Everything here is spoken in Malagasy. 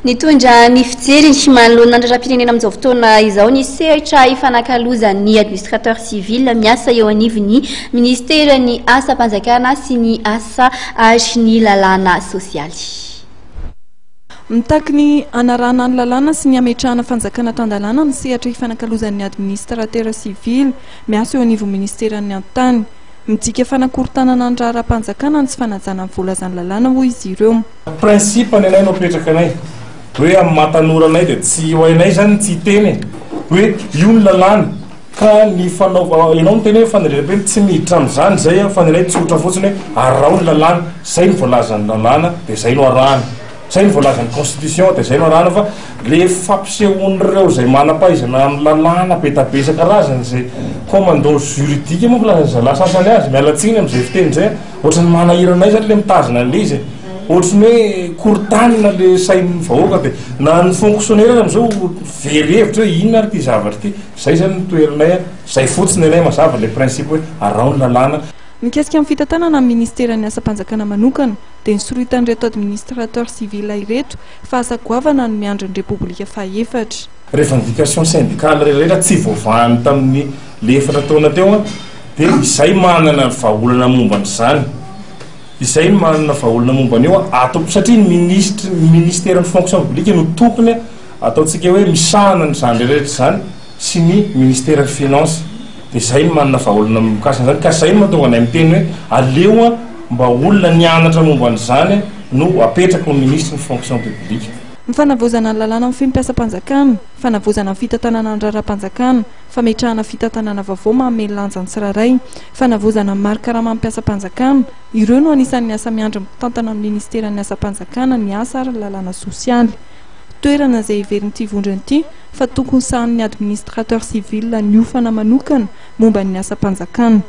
Nitondra ny fijery ny manoloana andra-pirenena amin'izao fotoana izao ny sehatra ifanakalozan'ny administrateur civil miasa eo anivon'ny ministeran'ny asa-panjakana sy ny asa ary ny lalàna sosialy. Mitaky ny anarana ny lalàna sy ny ametrahana fanjakana tandalàna ny sehatra ifanakalozan'ny administrateur civil miasa eo anivon'ny ministeran'ny antany. Midika fanakorontanana ny raharaham-panjakana ny tsy fanajana ny volazany lalàna hoy izy ireo. Principe ny anay no apetraka anay hoe amin'ny mahatanora anay dia tsy ho hainay zany tsy hiteny hoe io ny lalàna ka ny fanaova ianao miteny hoe fanadrem-peny tsy miditra amin'izany zay fa ny anay tsotra fotsiny hoe arao ny lalàna zay ny voalazan'ny lalàna dia zay no arahana zay ny voalazan'ny constitution dia zay no arahana fa le fampisehoan'ireo zay manam-pahaizana amin'ny lalàna betabesaka razany zay commandant juridique moa la sasany azy mialatsiny amin'izay fiteny zay ohatrany manahiranay zany le mitazana an'le izy ohatrany hoe korontanina le sain'ny vahoaka dia na ny fonctionnaire amin'izao very hevitra hoe inona ary ty zavatra ty zay zany nitoeranay zay fotsiny anay mazava le principe hoe arao ny lalàna. Mikasika amin'ny fitantanana amin'ny ministeran'ny asa-panjakana manokana dia nisoritan'ireto administrateur civil ireto fa asagoavana ny miandron'ny repoblika faha-efatra. Revendication syndicale rehetra tsy voavaany tamin'ny le efatra taona teo dia izay manana vahaolana momba n'izany izay manana vahaolana momba an'io atao satria ny ministeran'ny fonction publique no tokony ataontsika hoe misahana n'izany rehetra zany sy ny ministeran'ny finance dia izay manana vahaolana mikasina zany ka izay mahatonga anay miteny hoe aleo mba olona nianatra momba n'izany no apetraka ny ministre ny fonction publique. Ny fanavozana ny lalàna amin'ny fihim-piasam-panjakana, fanavozana ny fitantanana ny raharaham-panjakana, fametrahana fitantanana vaovao manome lanjany tsirairay, fanavozana ny mari-karama amin'ny mpiasam-panjakana, ireo no anisan'ny asa miandry mitantana amin'ny ministeran'ny asa-panjakana ny asa ary lalàna sosialy. Toerana izay iverin'ity vondron'ity fa tokony sahan'ny administrateur civil ny ofana manokana momba ny asa-panjakana.